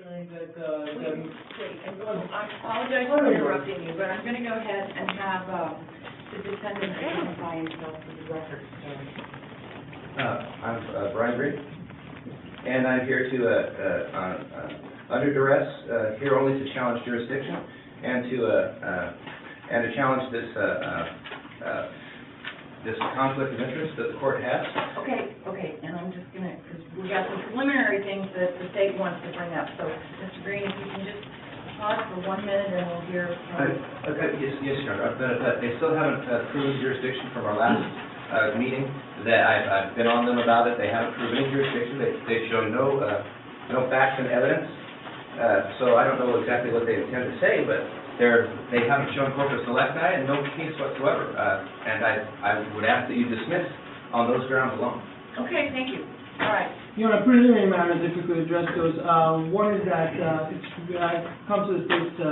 ensuring that Wait, I apologize for interrupting you, but I'm going to go ahead and have the defendant identify himself for the record. I'm Brian Green, and I'm here to, under duress, here only to challenge jurisdiction and to challenge this this conflict of interest that the court has. Okay, and I'm just going to, because we got some preliminary things that the state wants to bring up. So, Mr. Green, if you can just pause for 1 minute and we'll hear from Yes, Your Honor. But they still haven't proved jurisdiction from our last meeting. That I've been on them about it. They haven't proven any jurisdiction. They've shown no facts and evidence. So I don't know exactly what they intend to say, but they haven't shown corpus electi and no case whatsoever. And I would ask that you dismiss on those grounds alone. Okay, thank you. All right. You know, preliminary matters, if we could address those. One is that I've come to the state's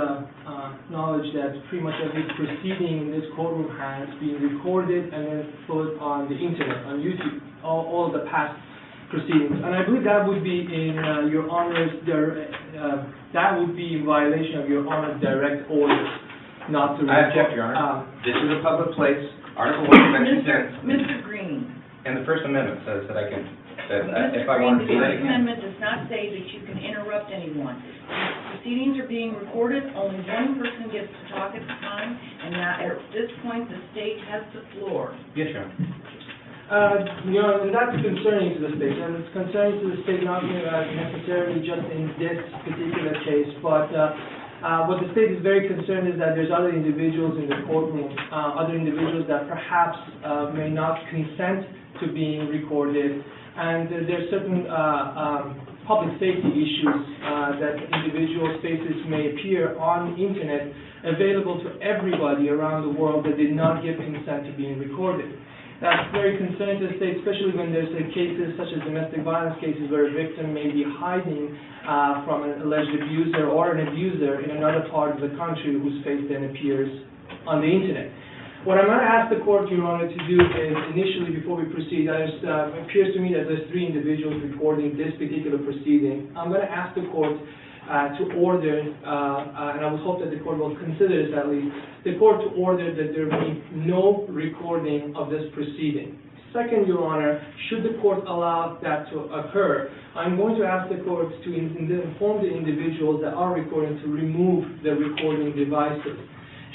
knowledge that pretty much every proceeding in this courtroom has been recorded and then put on the internet, on YouTube, all of the past proceedings. And I believe that would be in Your Honor's, that would be in violation of Your Honor's direct orders, not to record. I object, Your Honor. This is a public place. Article 1, Section 10. Mr. Green. And the First Amendment says that I can, if I Green, want to do that, I the First can. Amendment does not say that you can interrupt anyone. Proceedings are being recorded. Only one person gets to talk at the time, and now at this point, the state has the floor. Yes, Your Honor. You know, and that's concerning to the state, and it's concerning to the state not necessarily just in this particular case, but what the state is very concerned is that there's other individuals in the courtroom, other individuals that perhaps may not consent to being recorded, and there's certain public safety issues that individual spaces may appear on the internet available to everybody around the world that did not give consent to being recorded. That's very concerning to the state, especially when there's cases such as domestic violence cases where a victim may be hiding from an alleged abuser or an abuser in another part of the country whose face then appears on the internet. What I'm going to ask the court, Your Honor, to do is initially, before we proceed, it appears to me that there's 3 individuals recording this particular proceeding. I'm going to ask the court to order, and I would hope that the court will consider this at least, the court to order that there be no recording of this proceeding. Second, Your Honor, should the court allow that to occur, I'm going to ask the court to inform the individuals that are recording to remove the recording devices.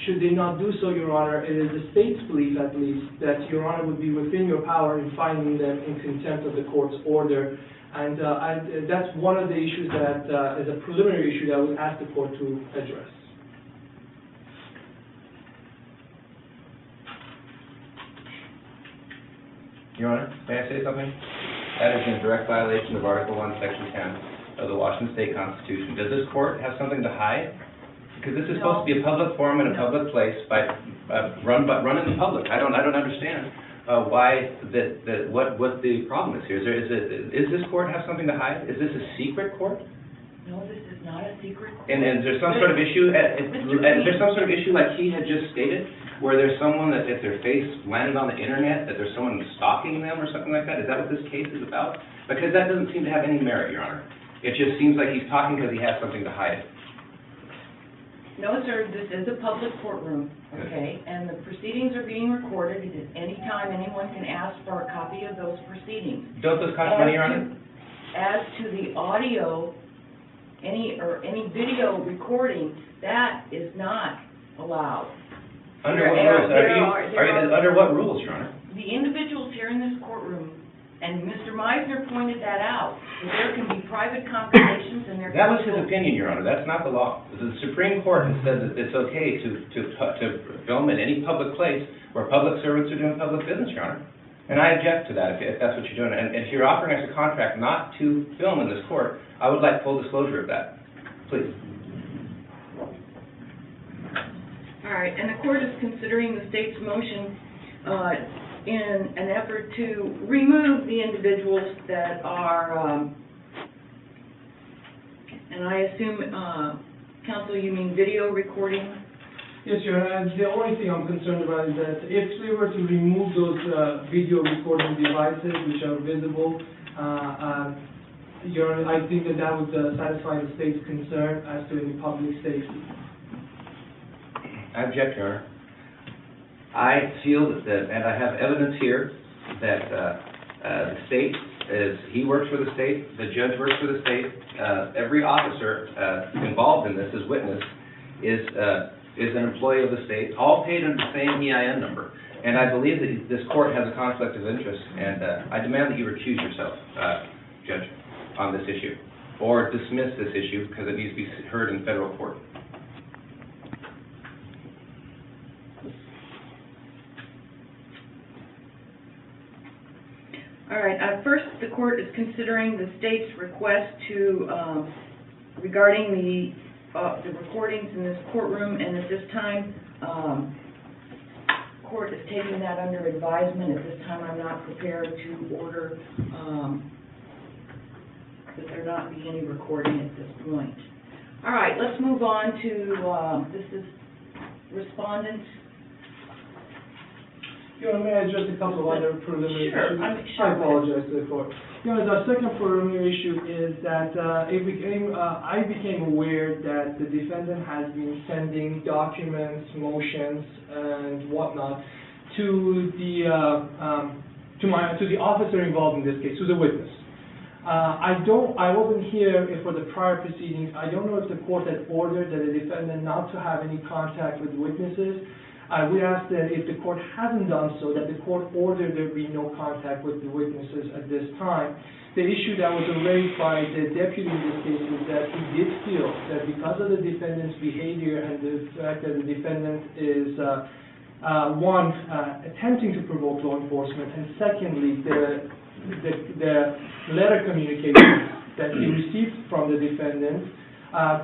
Should they not do so, Your Honor, it is the state's belief, at least, that Your Honor would be within your power in finding them in contempt of the court's order. And that's one of the issues that is a preliminary issue that I would ask the court to address. Your Honor, may I say something? That is in direct violation of Article 1, Section 10 of the Washington State Constitution. Does this court have something to hide? Because this is supposed to be a public forum and a public place run in the public. I don't understand why what the problem is here. Is this court have something to hide? Is this a secret court? No, this is not a secret court. And there's some sort of issue. There's some sort of issue like he had just stated, where there's someone that if their face landed on the internet, that there's someone stalking them or something like that. Is that what this case is about? Because that doesn't seem to have any merit, Your Honor. It just seems like he's talking because he has something to hide. No, sir, this is a public courtroom, okay, and the proceedings are being recorded. At any time, anyone can ask for a copy of those proceedings. Don't those cost money, Your Honor? As to the audio, any video recording, that is not allowed. Under what rules? Under what rules, Your Honor? The individuals here in this courtroom, and Mr. Meisner pointed that out, that there can be private conversations and there can be... That was his opinion, Your Honor. That's not the law. The Supreme Court has said that it's okay to film in any public place where public servants are doing public business, Your Honor. And I object to that if that's what you're doing. And if you're offering us a contract not to film in this court, I would like full disclosure of that. Please. All right, and the court is considering the state's motion in an effort to remove the individuals that are, and I assume, counsel, you mean video recording? Yes, Your Honor. The only thing I'm concerned about is that if we were to remove those video recording devices which are visible, Your Honor, I think that would satisfy the state's concern as to any public safety. I object, Your Honor. I feel that, and I have evidence here, that the state he works for the state, the judge works for the state, every officer involved in this as witness is an employee of the state, all paid under the same EIN number. And I believe that this court has a conflict of interest, and I demand that you recuse yourself, Judge, on this issue, or dismiss this issue because it needs to be heard in federal court. All right, first, the court is considering the state's request to, regarding the recordings in this courtroom, and at this time, court is taking that under advisement. At this time, I'm not prepared to order that there not be any recording at this point. All right, let's move on to, this is respondents. Your Honor, may I address a couple of other preliminary issues? Sure. I apologize to the court. Your Honor, our second preliminary issue is that I became aware that the defendant has been sending documents, motions, and whatnot to the officer involved in this case, to the witness. I wasn't here for the prior proceedings. I don't know if the court had ordered that the defendant not to have any contact with witnesses. We ask that if the court hasn't done so, that the court order there be no contact with the witnesses at this time. The issue that was raised by the deputy in this case is that he did feel that because of the defendant's behavior and the fact that the defendant is, one, attempting to provoke law enforcement, and secondly, the letter communication that he received from the defendant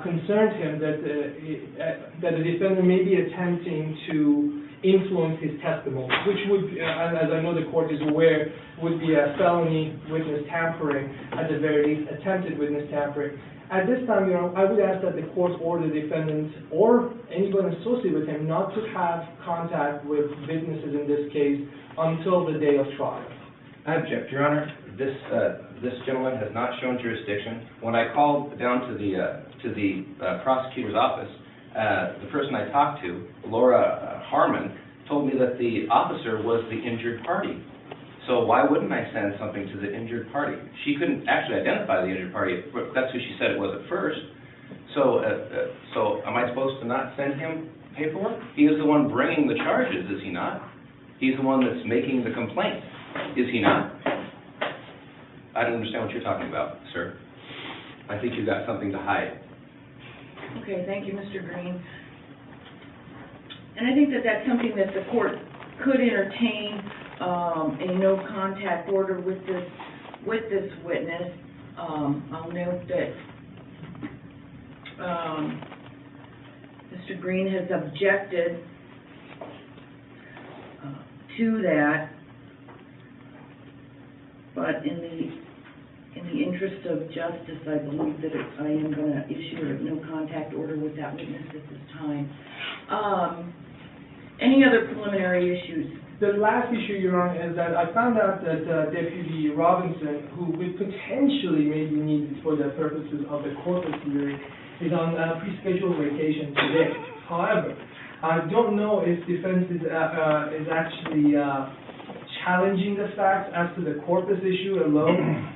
concerned him that the defendant may be attempting to influence his testimony, which would, as I know the court is aware, would be a felony witness tampering, at the very least, attempted witness tampering. At this time, Your Honor, I would ask that the court order the defendant or anyone associated with him not to have contact with witnesses in this case until the day of trial. I object, Your Honor. This gentleman has not shown jurisdiction. When I called down to the prosecutor's office, the person I talked to, Laura Harmon, told me that the officer was the injured party. So why wouldn't I send something to the injured party? She couldn't actually identify the injured party. That's who she said it was at first. So am I supposed to not send him paperwork? He is the one bringing the charges, is he not? He's the one that's making the complaint, is he not? I don't understand what you're talking about, sir. I think you've got something to hide. Okay, thank you, Mr. Green. And I think that that's something that the court could entertain, a no contact order with this witness. I'll note that Mr. Green has objected to that, but in the interest of justice, I believe that I am going to issue a no contact order with that witness at this time. Any other preliminary issues? The last issue, Your Honor, is that I found out that Deputy Robinson, who we potentially may be needed for the purposes of the corpus hearing, is on pre-scheduled vacation today. However, I don't know if defense is actually challenging the facts as to the corpus issue alone.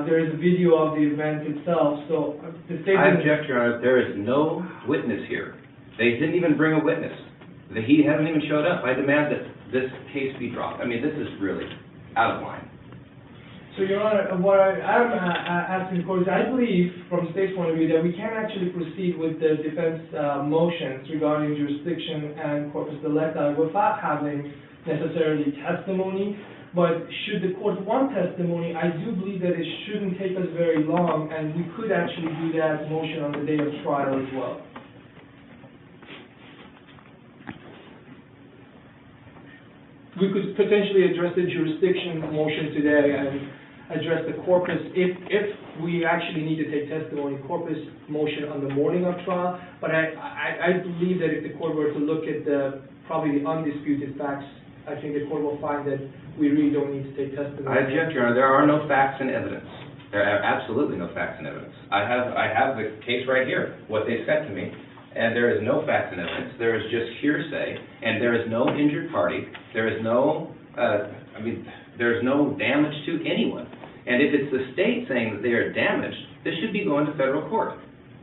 There is a video of the event itself, so the statement... I object, Your Honor. There is no witness here. They didn't even bring a witness. He hasn't even showed up. I demand that this case be dropped. I mean, this is really out of line. So, Your Honor, what I'm asking the court is, I believe, from the state's point of view, that we can actually proceed with the defense motions regarding jurisdiction and corpus delicti without having necessarily testimony. But should the court want testimony, I do believe that it shouldn't take us very long, and we could actually do that motion on the day of trial as well. We could potentially address the jurisdiction motion today and address the corpus, if we actually need to take testimony, corpus motion on the morning of trial. But I believe that if the court were to look at probably the undisputed facts, I think the court will find that we really don't need to take testimony. I object, Your Honor. There are no facts and evidence. There are absolutely no facts and evidence. I have the case right here, what they said to me, and there is no facts and evidence. There is just hearsay, and there is no injured party. There is no, there is no damage to anyone. And if it's the state saying that they are damaged, this should be going to federal court,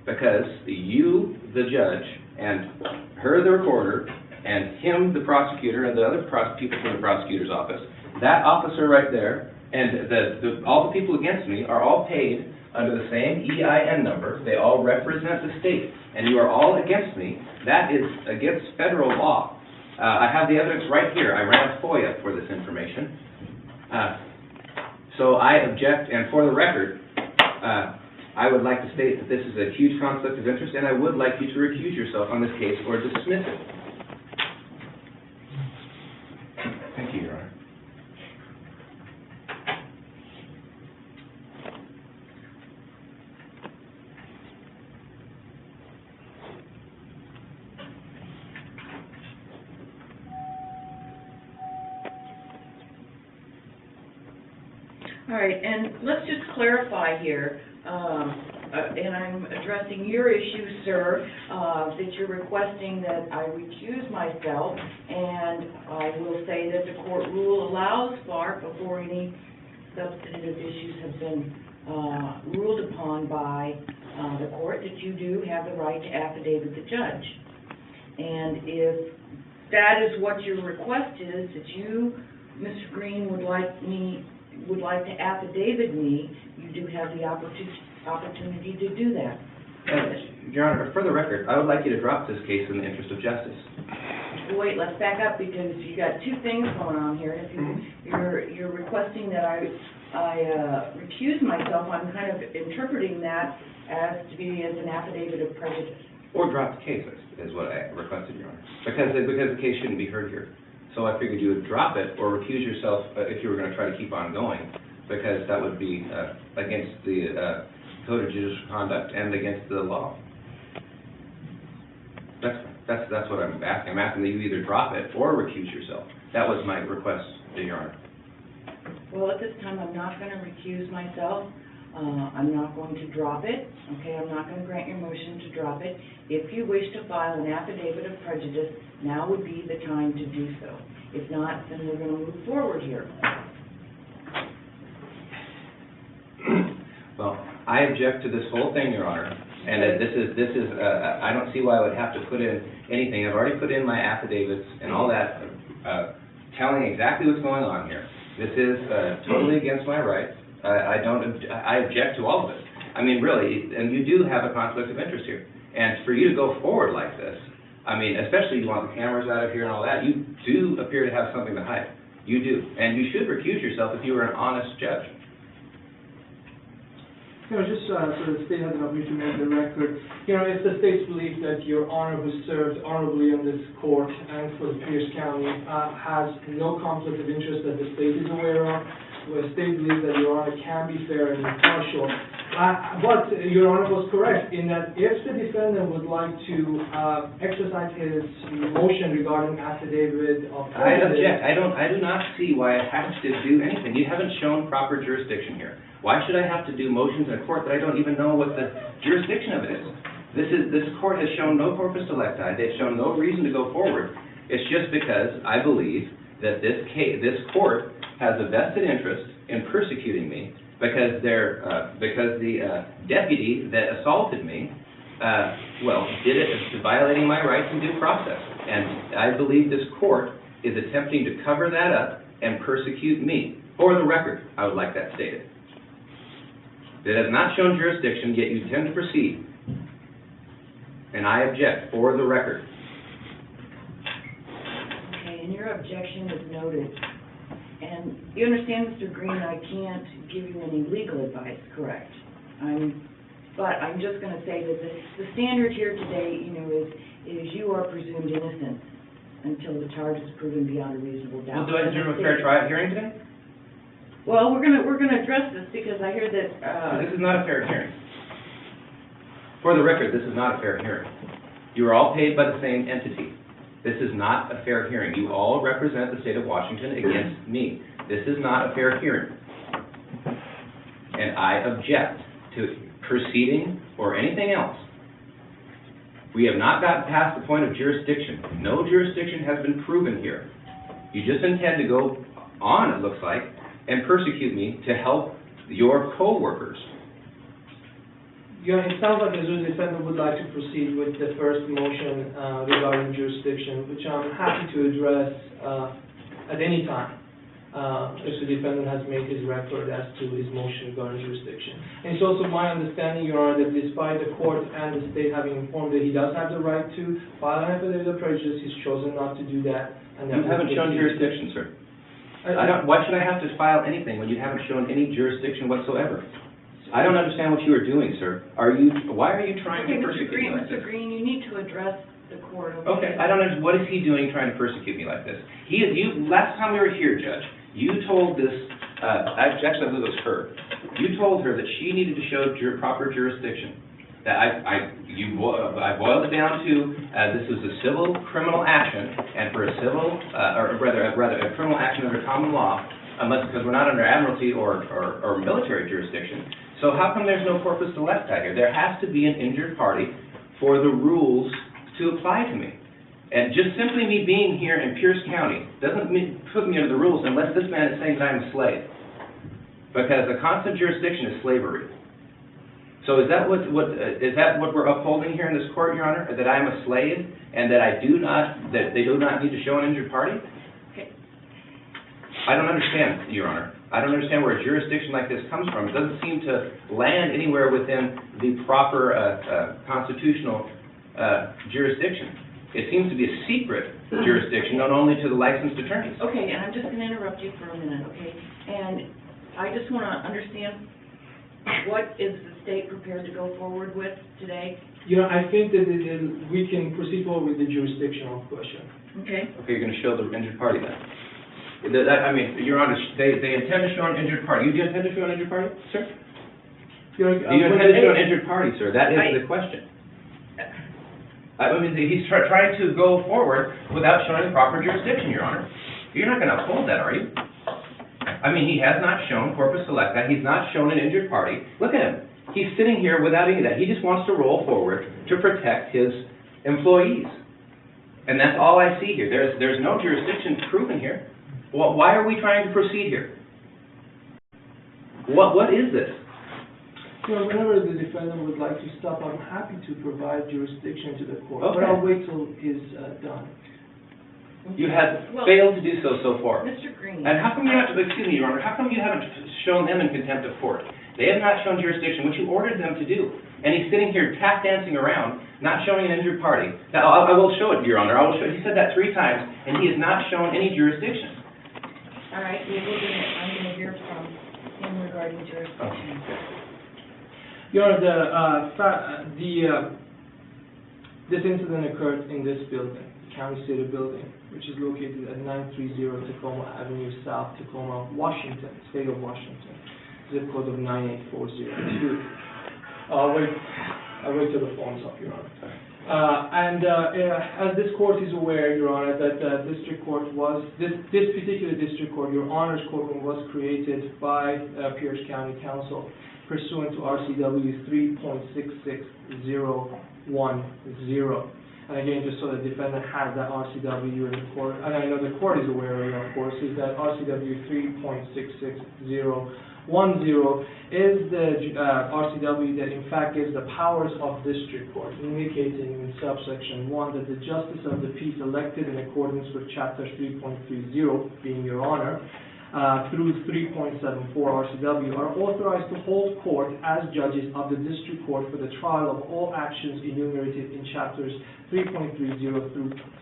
because you, the judge, and her, the recorder, and him, the prosecutor, and the other people from the prosecutor's office, that officer right there, and all the people against me are all paid under the same EIN number. They all represent the state, and you are all against me. That is against federal law. I have the evidence right here. I ran FOIA for this information. So I object, and for the record, I would like to state that this is a huge conflict of interest, and I would like you to recuse yourself on this case or dismiss it. Thank you, Your Honor. All right, and let's just clarify here, and I'm addressing your issue, sir, that you're requesting that I recuse myself, and I will say that the court rule allows for, before any substantive issues have been ruled upon by the court, that you do have the right to affidavit the judge. And if that is what your request is, that you, Mr. Green, would like to affidavit me, you do have the opportunity to do that. Your Honor, for the record, I would like you to drop this case in the interest of justice. Wait, let's back up, because you got two things going on here. If you're requesting that I recuse myself, I'm kind of interpreting that as to be as an affidavit of prejudice. Or drop the case is what I requested, Your Honor, because the case shouldn't be heard here. So I figured you would drop it or recuse yourself if you were going to try to keep on going, because that would be against the Code of Judicial Conduct and against the law. That's what I'm asking. I'm asking that you either drop it or recuse yourself. That was my request, Your Honor. Well, at this time, I'm not going to recuse myself. I'm not going to drop it. Okay, I'm not going to grant your motion to drop it. If you wish to file an affidavit of prejudice, now would be the time to do so. If not, then we're going to move forward here. Well, I object to this whole thing, Your Honor, and this is I don't see why I would have to put in anything. I've already put in my affidavits and all that, telling exactly what's going on here. This is totally against my rights. I object to all of it. I mean, really, and you do have a conflict of interest here. And for you to go forward like this, I mean, especially you want the cameras out of here and all that, you do appear to have something to hide. You do. And you should recuse yourself if you were an honest judge. You know, just so the state has an opportunity to make the record, you know, if the state's belief that Your Honor, who served honorably on this court and for the Pierce County, has no conflict of interest that the state is aware of, where the state believes that Your Honor can be fair and impartial. But Your Honor was correct in that if the defendant would like to exercise his motion regarding affidavit of I object. I do not see why it has to do anything. You haven't shown proper jurisdiction here. Why should I have to do motions in a court that I don't even know what the jurisdiction of it is? This court has shown no corpus delicti. They've shown no reason to go forward. It's just because I believe that this court has a vested interest in persecuting me because the deputy that assaulted me, did it violating my rights and due process. And I believe this court is attempting to cover that up and persecute me. For the record, I would like that stated. It has not shown jurisdiction, yet you tend to proceed. And I object, for the record. Okay, and your objection is noted. And you understand, Mr. Green, I can't give you any legal advice, correct? But I'm just going to say that the standard here today, you know, is you are presumed innocent until the charge is proven beyond a reasonable doubt. Well, do I deserve a fair trial hearing today? Well, we're gonna address this because I hear that. This is not a fair hearing. For the record, this is not a fair hearing. You are all paid by the same entity. This is not a fair hearing. You all represent the state of Washington against me. This is not a fair hearing. and I object to proceeding or anything else. We have not gotten past the point of jurisdiction. No jurisdiction has been proven here. You just intend to go on, it looks like, and persecute me to help your co-workers. It sounds like the defendant would like to proceed with the first motion regarding jurisdiction, which I'm happy to address at any time if the defendant has made his record as to his motion regarding jurisdiction. And it's also my understanding, Your Honor, that despite the court and the state having informed that he does have the right to file an affidavit of prejudice, he's chosen not to do that. And that You haven't shown jurisdiction, sir. Why should I have to file anything when you haven't shown any jurisdiction whatsoever? I don't understand what you are doing, sir. Why are you trying to persecute me like this? Mr. Green, you need to address the court. Okay, I don't understand. What is he doing trying to persecute me like this? Last time we were here, Judge, you told this, actually I believe it was her, you told her that she needed to show proper jurisdiction. That I boiled it down to, this is a civil criminal action, and for a civil, or rather a criminal action under common law, because we're not under admiralty or military jurisdiction. So how come there's no corpus delicti here? There has to be an injured party for the rules to apply to me. And just simply me being here in Pierce County doesn't put me under the rules unless this man is saying that I'm a slave. Because a constant jurisdiction is slavery. So is that what we're upholding here in this court, Your Honor? That I am a slave and that that they do not need to show an injured party? Okay. I don't understand, Your Honor. I don't understand where a jurisdiction like this comes from. It doesn't seem to land anywhere within the proper constitutional jurisdiction. It seems to be a secret jurisdiction, known only to the licensed attorneys. Okay, and I'm just going to interrupt you for a minute, okay? And I just want to understand, what is the state prepared to go forward with today? I think that we can proceed forward with the jurisdictional question. Okay. Okay, you're going to show the injured party then. Your Honor, they intend to show an injured party. Do you intend to show an injured party, sir? Do you intend to show an injured party, sir? That is the question. He's trying to go forward without showing proper jurisdiction, Your Honor. You're not going to uphold that, are you? He has not shown corpus delicti. He's not shown an injured party. Look at him. He's sitting here without any of that. He just wants to roll forward to protect his employees. And that's all I see here. There's no jurisdiction proven here. Why are we trying to proceed here? What is this? Whenever the defendant would like to stop, I'm happy to provide jurisdiction to the court. Okay. But I'll wait till it's done. You have failed to do so far. Mr. Green. And how come you haven't, excuse me, Your Honor, how come you haven't shown them in contempt of court? They have not shown jurisdiction, which you ordered them to do. And he's sitting here tap dancing around, not showing an injured party. Now, I will show it, Your Honor. I will show it. He said that 3 times, and he has not shown any jurisdiction. All right, I'm going to hear from him regarding jurisdiction. Your Honor, this incident occurred in this building, the County State Building, which is located at 930 Tacoma Avenue South, Tacoma, Washington, State of Washington, zip code of 98402. I'll wait till the phone's up, Your Honor. As this court is aware, Your Honor, that district court this particular district court, Your Honor's courtroom, was created by Pierce County Council pursuant to RCW 3.66010. And again, just so the defendant has that RCW in the court, and I know the court is aware of course, is that RCW 3.66010 is the RCW that in fact gives the powers of district court, indicating in subsection 1 that the justice of the peace elected in accordance with chapter 3.30, being Your Honor, through 3.74 RCW are authorized to hold court as judges of the district court for the trial of all actions enumerated in chapters 3.30 through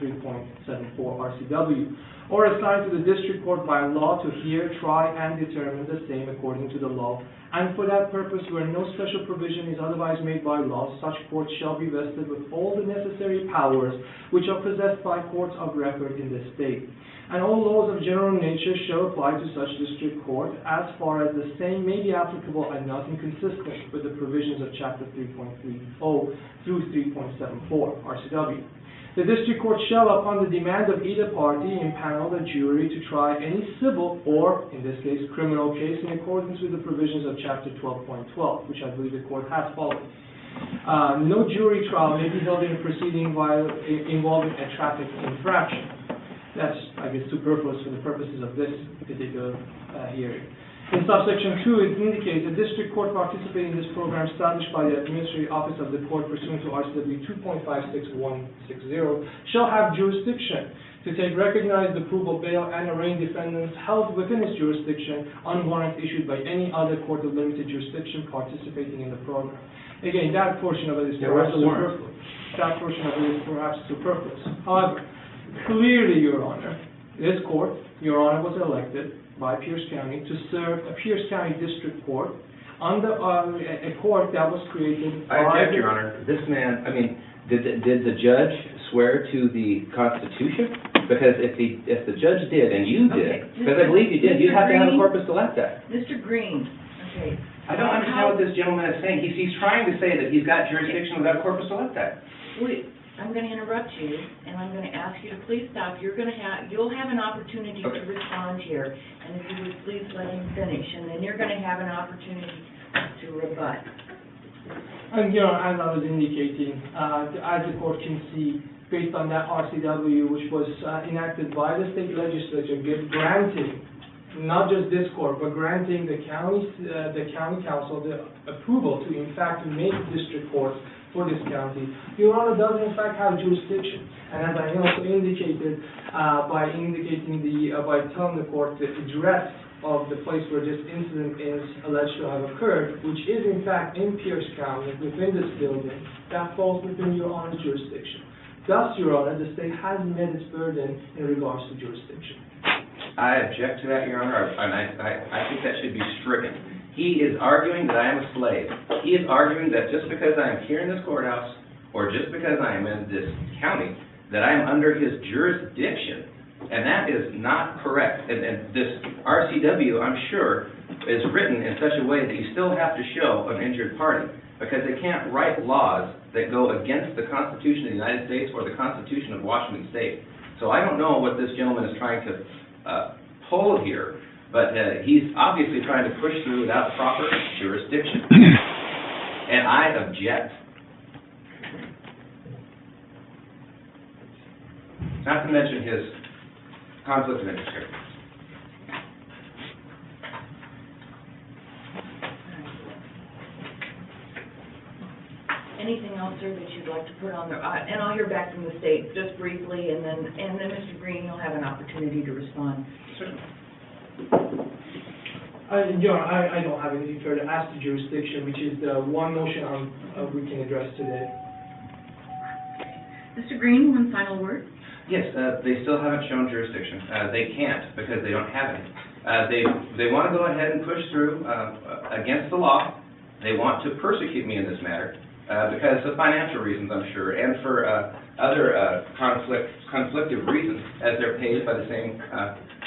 3.74 RCW, or assigned to the district court by law to hear, try, and determine the same according to the law. And for that purpose, where no special provision is otherwise made by law, such courts shall be vested with all the necessary powers which are possessed by courts of record in the state. and all laws of general nature shall apply to such district court as far as the same may be applicable and not inconsistent with the provisions of Chapter 3.30 through 3.74 RCW. The district court shall, upon the demand of either party, impanel a jury to try any civil or, in this case, criminal case in accordance with the provisions of Chapter 12.12, which I believe the court has followed. No jury trial may be held in a proceeding involving a traffic infraction. That's, I guess, superfluous for the purposes of this particular hearing. In subsection 2, it indicates the district court participating in this program established by the Administrative Office of the Court pursuant to RCW 2.56160 shall have jurisdiction to take recognized, approval, bail, and arraign defendants held within its jurisdiction on warrant issued by any other court of limited jurisdiction participating in the program. Again, that portion of it is perhaps superfluous. That portion of it is perhaps superfluous. However, clearly, Your Honor, this court, Your Honor, was elected by Pierce County to serve a Pierce County District Court under a court that was created by... I object, Your Honor. This man, I mean, did the judge swear to the Constitution? Because if the judge did, and you did, because I believe you did, you'd have to have a corpus delicti. Mr. Green, okay. I don't understand what this gentleman is saying. He's trying to say that he's got jurisdiction without corpus delicti. Wait, I'm going to interrupt you, and I'm going to ask you to please stop. You'll have an opportunity to respond here, and if you would please let him finish, and then you're going to have an opportunity to rebut. And, you know, as I was indicating, as the court can see, based on that RCW, which was enacted by the state legislature, granting not just this court, but granting the county council the approval to, in fact, make district courts for this county, Your Honor does in fact have jurisdiction. And as I also indicated, by telling the court the address of the place where this incident is alleged to have occurred, which is in fact in Pierce County, within this building, that falls within Your Honor's jurisdiction. Thus, Your Honor, the state has met its burden in regards to jurisdiction. I object to that, Your Honor, and I think that should be stricken. He is arguing that I am a slave. He is arguing that just because I am here in this courthouse, or just because I am in this county, that I am under his jurisdiction, and that is not correct. And this RCW, I'm sure, is written in such a way that you still have to show an injured party, because they can't write laws that go against the Constitution of the United States or the Constitution of Washington State. So I don't know what this gentleman is trying to pull here, but he's obviously trying to push through without proper jurisdiction. And I object. Not to mention his conflict of interest here. Anything else, sir, that you'd like to put on there? And I'll hear back from the state just briefly, and then Mr. Green, you'll have an opportunity to respond. Certainly. Your Honor, I don't have anything further as to jurisdiction, which is the one motion we can address today. Mr. Green, one final word. Yes, they still haven't shown jurisdiction. They can't because they don't have any. They want to go ahead and push through against the law. They want to persecute me in this matter because of financial reasons, I'm sure, and for other conflictive reasons, as they're paid by the same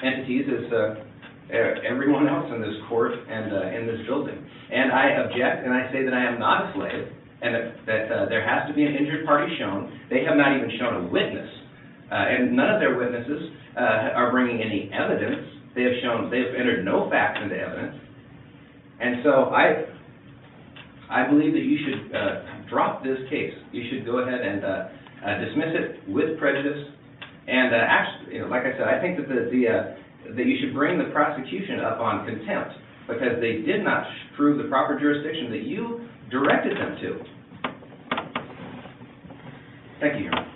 entities as everyone else in this court and in this building. And I object, and I say that I am not a slave, and that there has to be an injured party shown. They have not even shown a witness, and none of their witnesses are bringing any evidence. They have entered no facts into evidence. And so I believe that you should drop this case. You should go ahead and dismiss it with prejudice. And actually, like I said, I think that that you should bring the prosecution up on contempt because they did not prove the proper jurisdiction that you directed them to. Thank you, Your Honor.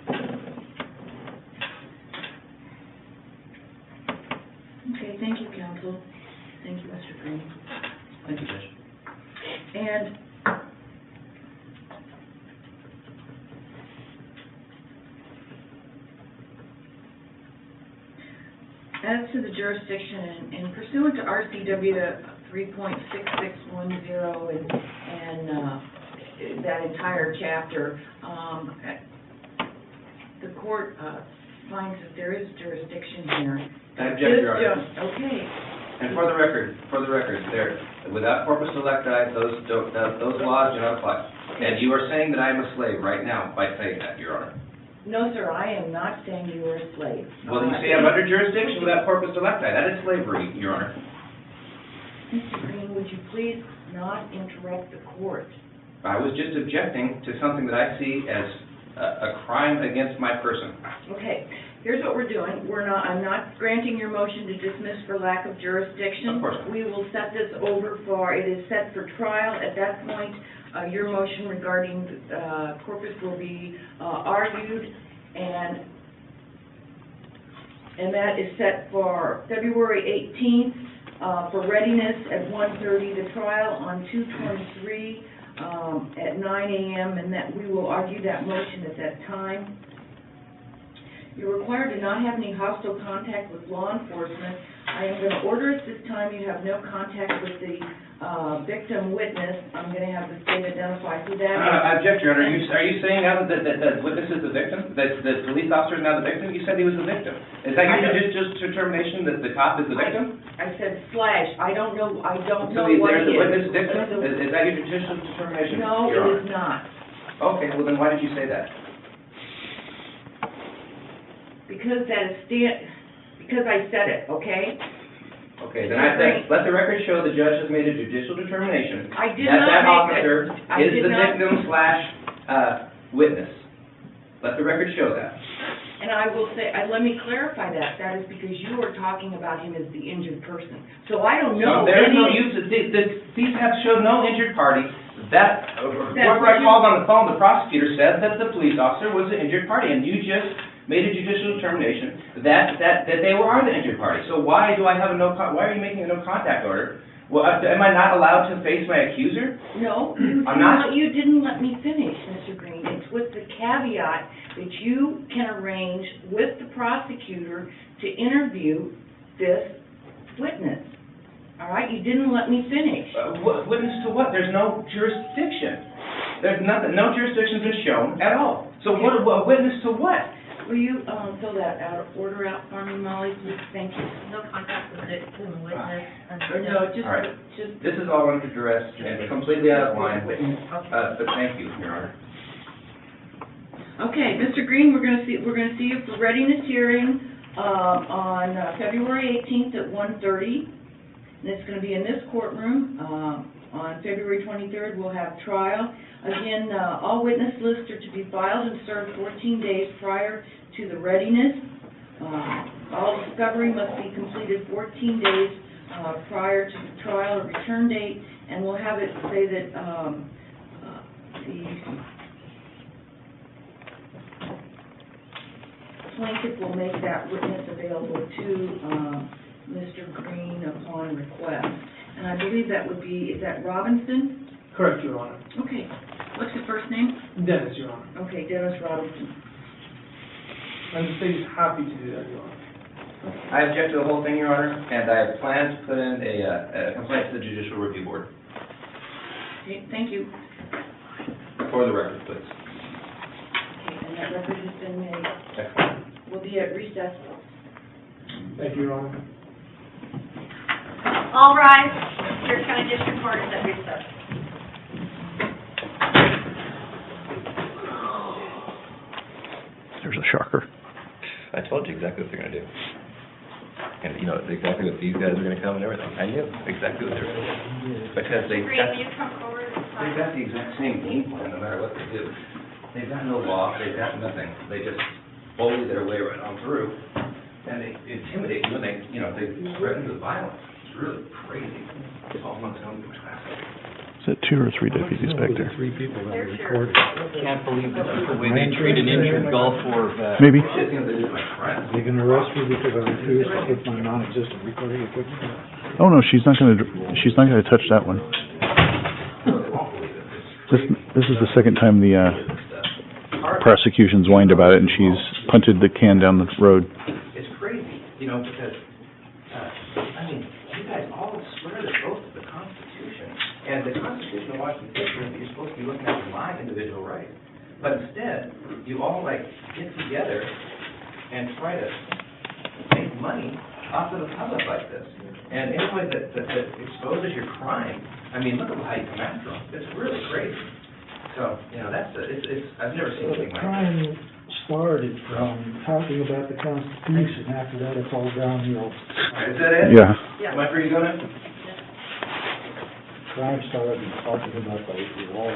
Okay, thank you, counsel. Thank you, Mr. Green. Thank you, Judge. And as to the jurisdiction, and pursuant to RCW 3.6610 and that entire chapter, the court finds that there is jurisdiction here. I object, Your Honor. Okay. And for the record, there, without corpus electi, those laws do not apply. And you are saying that I am a slave right now by saying that, Your Honor. No, sir, I am not saying you are a slave. Well, you say I'm under jurisdiction without corpus electi. That is slavery, Your Honor. Mr. Green, would you please not interrupt the court? I was just objecting to something that I see as a crime against my person. Okay, here's what we're doing. I'm not granting your motion to dismiss for lack of jurisdiction. Of course. We will set this over it is set for trial. At that point, your motion regarding corpus will be argued, and that is set for February 18th for readiness at 1:30. The trial on 2/23 at 9 a.m., and that we will argue that motion at that time. You're required to not have any hostile contact with law enforcement. I am going to order at this time you have no contact with the victim witness. I'm going to have the state identify who that is. I object, Your Honor. Are you saying now that the witness is the victim? That the police officer is now the victim? You said he was the victim. Is that your just determination that the cop is the victim? I said slash. I don't know what So there's the witness victim? Is that your judicial determination? No, it is not. Okay, well then why did you say that? Because because I said it, okay? Okay, then I said, let the record show the judge has made a judicial determination I did that not that make officer I is did the not- victim / witness. Let the record show that. And I will say, let me clarify that. That is because you are talking about him as the injured person. So I don't know. There is no use, these have showed no injured party. Whoever I called on the phone, the prosecutor said that the police officer was the injured party, and you just made a judicial determination that they are the injured party. So why do I have why are you making a no contact order? Well, am I not allowed to face my accuser? No, you didn't let me finish, Mr. Green. It's with the caveat that you can arrange with the prosecutor to interview this witness. All right, you didn't let me finish. Witness to what? There's no jurisdiction. There's nothing. No jurisdiction's been shown at all. So what? A witness to what? Will you fill that order out for me, Molly, please? Thank you. No contact with the witness. No, just. All right. This is all under duress and completely out of line. But thank you, Your Honor. Okay, Mr. Green, we're going to see you for readiness hearing on February 18th at 1:30. And it's going to be in this courtroom. On February 23rd, we'll have trial. Again, all witness lists are to be filed and served 14 days prior to the readiness. All discovery must be completed 14 days prior to the trial or return date, and we'll have it say that the plaintiff will make that witness available to Mr. Green upon request. And I believe that would be, is that Robinson? Correct, Your Honor. Okay. What's your first name? Dennis, Your Honor. Okay, Dennis Robinson. And the state is happy to do that, Your Honor. I object to the whole thing, Your Honor, and I plan to put in a complaint to the Judicial Review Board. Okay, thank you. For the record, please. Okay, and that record has been made. Excellent. We'll be at recess. Thank you, Your Honor. All rise. Your County District Court is at recess. There's a shocker. I told you exactly what they're going to do. And you know exactly what these guys are going to come and everything. I knew exactly what they were going to do. Because they've Green, got, will you come forward? They've got the exact same game plan no matter what they do. They've got no law, they've got nothing. They just bully their way right on through, and they intimidate you, and they threaten with violence. It's really crazy. It's all months home to my class. Is that 2 or 3 deputies back there? 3 people that They're were sure. recorded. Can't believe this is the way they treat an injured golfer. Maybe. Shit, they do to my friends. They can arrest me because I refuse to put my non-existent recording equipment. Oh no, she's not gonna touch that one. This is the second time the prosecution's whined about it, and she's punted the can down the road. It's crazy, because, you guys all swear the oath to the Constitution, and the Constitution of Washington State says that you're supposed to be looking after my individual rights. But instead, you all, get together and try to make money off of the public like this. And anybody that exposes your crime, I mean, look at how you come after them. It's really crazy. So, you know, I've never seen So the anything like this. crime started from talking about the Constitution. After that, it's all downhill. All right, is that it? Yeah. Am I free to go now? Crime started talking about the law.